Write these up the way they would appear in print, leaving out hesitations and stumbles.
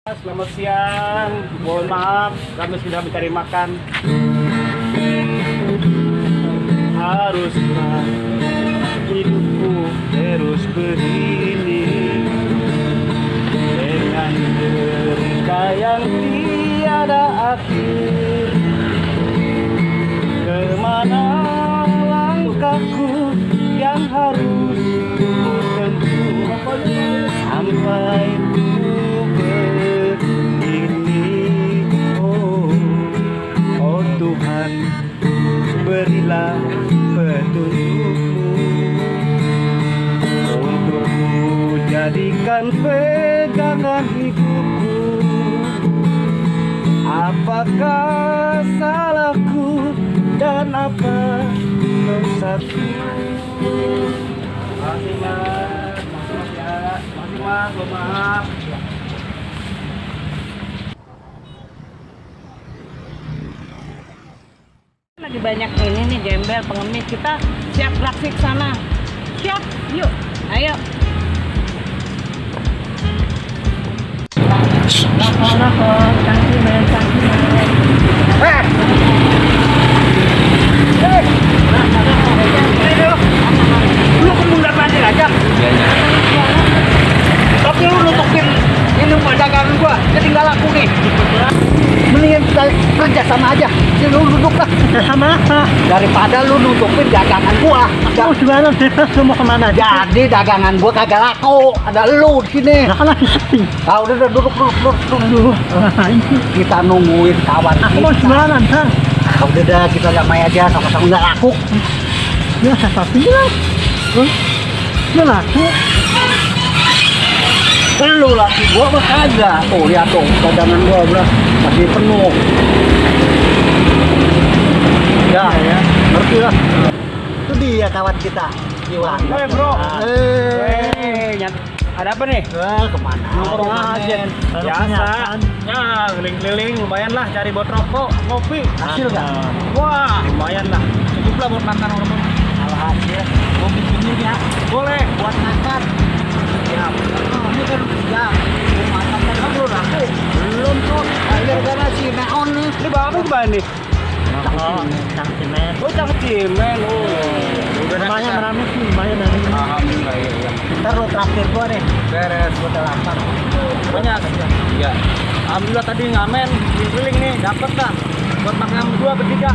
Selamat siang, mohon maaf kami sudah mencari makan. Haruskah hidupku terus begini dengan derita yang tiada akhir? Kemana langkahku yang harus ku tempuh sampai Tuhan, berilah petunjukmu untuk ku jadikan pegangan hidupku. Apakah salahku dan apa dosaku? Makasih mas, makasih mas, maaf. Lagi banyak ini nih gembel pengemis, kita siap praktik sana. Siap, yuk, ayo. Lakon, cangkimen. Lu kemundur banjir aja. Tapi lu nutupin ini dagangan gua, ketinggalan aku nih. Mendingan kita kerja sama aja. Sini lu duduk lah. Sama apa? Daripada lu nutupin dagangan gua. Kamu jualan bebas, lu mau kemana? Jadi dagangan gua kagak laku. Ada lu di sini. Nah, kan lagi sepi. Ah, udah duduk. Aduh, ini. Kita nungguin kawan Aku kita. mau jualan, Kang. Ah, udah dah, kita damai aja, sama-sama nggak laku. Ya, siapa bilang? Nggak laku. Lu laki gua mah kagak. Tuh lihat tuh, dagangan gua udah masih penuh. Ya, ngerti lah. Itu dia kawan kita, Iwan. Hei, bro. Ada apa nih? Kemana? Nongkrong aja. Biasa. Ya, keliling-keliling lumayan lah, cari buat rokok, kopi. Hasil nggak? Wah, lumayan lah. Cukup lah buat makan orang. Kalau hasil, gua pinjemin ya. Boleh, buat makan. Ya, ini kan udah makan kan belum laku. Belum tuh. Gara-gara si Neon nih. Ini bapak gimana nih? Cangkimen. Oh, cangkimen. Oh, udah Lumayan rame sih, lumayan hari ini. Alhamdulillah, iya. Ntar lu traktir gua deh. Beres. Gua udah lapar. Banyak. Iya. Alhamdulillah tadi ngamen, keliling nih, dapet dah. Buat makan dua bertiga.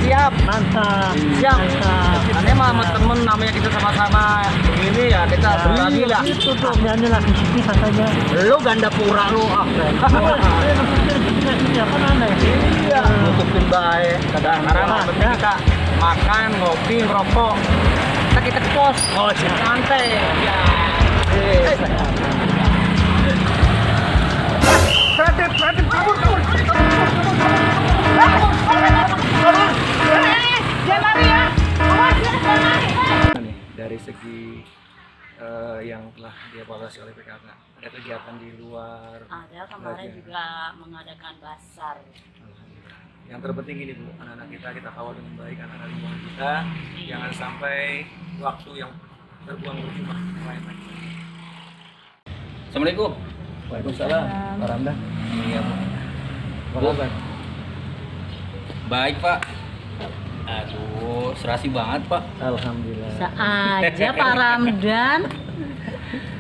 Siap. Mantap. Siap. Mantap. Aneh mah sama temen namanya kita sama-sama begini ya kita berbagi lah. Itu tuh, nyanyi lagi sepi katanya. Lu ganda pura lu ah. Siapa aneh? Iya. Nutupin baik. Sekarang penting kita makan, ngopi, ngerokok. Kita ke pos. Oh, santai. Ya. Berhenti, kabur. Dari segi yang telah dievaluasi oleh PKK, ada kegiatan di luar. Ada kemarin juga mengadakan basar. Alhamdulillah. Yang terpenting ini Bu, anak-anak kita kawal dengan baik, anak-anak lingkungan kita. Jangan sampai waktu yang terbuang berjumlah main-main. Assalamualaikum. Waalaikumsalam. Pak Ramdan. Iya, Bu. Apa kabar? Baik, Pak. Aduh, serasi banget, Pak. Alhamdulillah. Bisa aja Pak Ramdan.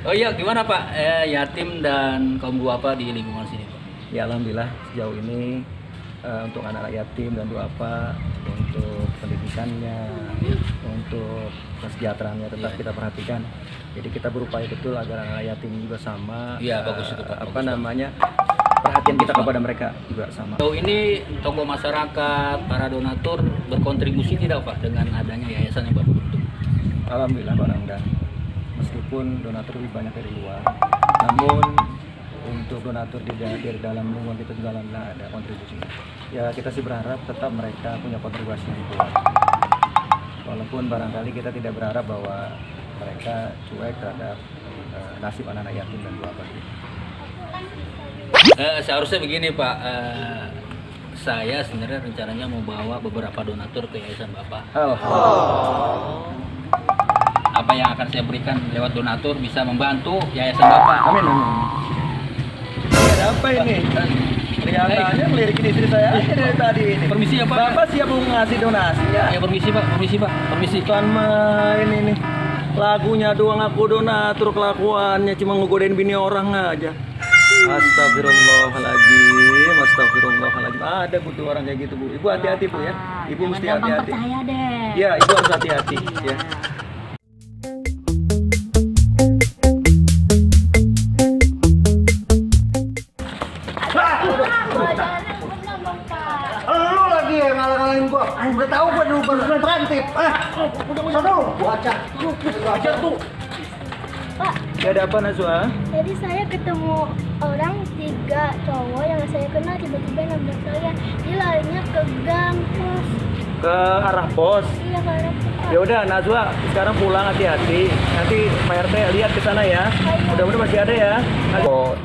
Oh iya, gimana, Pak? Yatim dan kaum duafa di lingkungan sini, Pak? Ya alhamdulillah sejauh ini untuk anak-anak yatim dan duafa, untuk pendidikannya, untuk kesejahteraannya tetap kita perhatikan. Jadi kita berupaya betul agar anak yatim juga sama. Iya, bagus itu, Pak. Apa namanya? Perhatian kita kepada mereka juga sama. Sejauh ini tokoh masyarakat, para donatur berkontribusi tidak, Pak, dengan adanya yayasan yang Bapak bentuk? Alhamdulillah Pak Ramdan. Meskipun donatur lebih banyak dari luar, namun untuk donatur di dalam lingkungan kita juga alhamdulillah ada kontribusi. Ya kita sih berharap tetap mereka punya kontribusi yang kuat. Walaupun barangkali kita tidak berharap bahwa mereka cuek terhadap nasib anak-anak yatim dan duafa. Seharusnya begini, Pak. Saya sebenarnya rencananya mau bawa beberapa donatur ke yayasan Bapak. Apa yang akan saya berikan lewat donatur bisa membantu yayasan Bapak. Amin. Ada Apa ini? Kelihatannya melirik istri saya aja dari tadi ini. Permisi ya, Pak. Bapak siap mau ngasih donasi ya? Ya permisi Pak, permisi. Bukan main ini. Lagunya doang aku donatur, kelakuannya cuma ngegodain bini orang aja. Astagfirullahaladzim. Ada Bu tuh orang kayak gitu Bu. Ibu hati-hati Bu ya. Ibu mesti hati-hati. Percaya deh. Ya, ibu harus hati-hati ya. Lu lagi yang ngalah-ngalahin gua. Udah tahu gua dulu baru transit. Baca tuh. Pak, Ya ada apa Najwa? jadi saya ketemu orang 3 cowok yang saya kenal tiba-tiba nabrak saya. Dia larinya ke gang terus. Ke arah pos. Iya ke arah Pak. Ya udah Najwa, sekarang pulang hati-hati. Nanti Pak RT lihat ke sana ya. Mudah-mudahan masih ada ya. Oh,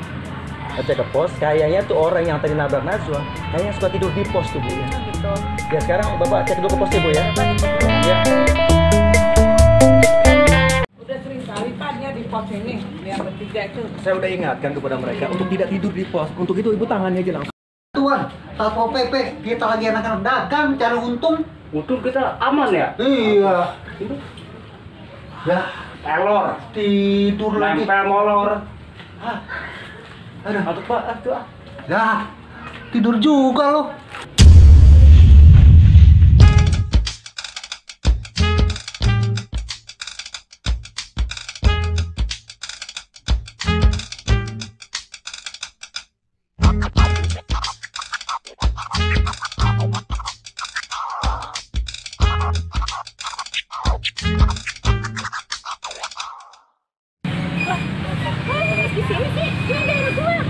cek ke pos. Kayaknya tuh orang yang tadi nabrak Najwa, kayaknya suka tidur di pos tuh Bu ya. Gitu. Ya sekarang Bapak cek dulu ke pos ya Bu ya. Ya. Udah sering kali Pak dia di pos ini, yang bertiga itu. Saya udah ingatkan kepada mereka untuk tidak tidur di pos. Untuk itu Ibu tangannya aja langsung. Tuan, Satpol PP, kita lagi anak-anak dagang, cari untung. Untung kita aman ya. Iya. Ya, Elor, tidur lagi. nempel molor. Aduh, Aduh Pak, aduh. ya, tidur juga loh.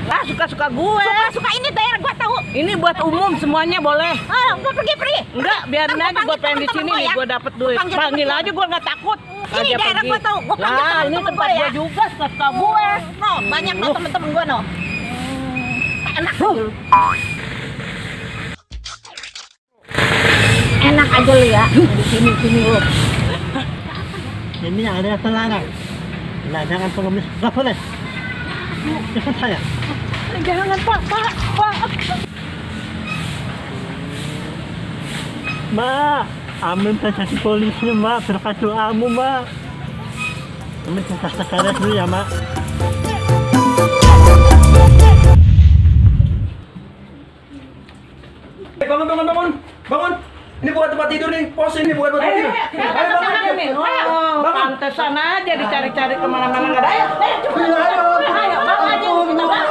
Lah suka-suka gue. Suka ini daerah gue tahu. Ini buat umum semuanya boleh. Ah, gue pergi. Enggak, biarin aja gue pengen di sini nih, gue dapet duit. Panggil aja gue nggak takut. Ini Aja daerah pergi. gue tahu. Gue panggil Lah, ini temen-temen tempat gue gue ya. juga, suka gue. No, banyak no temen-temen gue no. Enak. Enak aja lu ya. Di sini lu. Ini ada terlarang. Nah, jangan pengemis. Nggak boleh. Jangan saya. Jangan Pak. Mbak, amin prestasi polisi Mbak, berkat doamu Mbak. Amin prestasi karet dulu ya Mbak. Bangun. Ini bukan tempat tidur nih, pos ini bukan tempat tidur. Ayo bangun. Pantesan aja dicari-cari kemana-mana nggak ada. Ayo, Ayo, bang aja kita bang.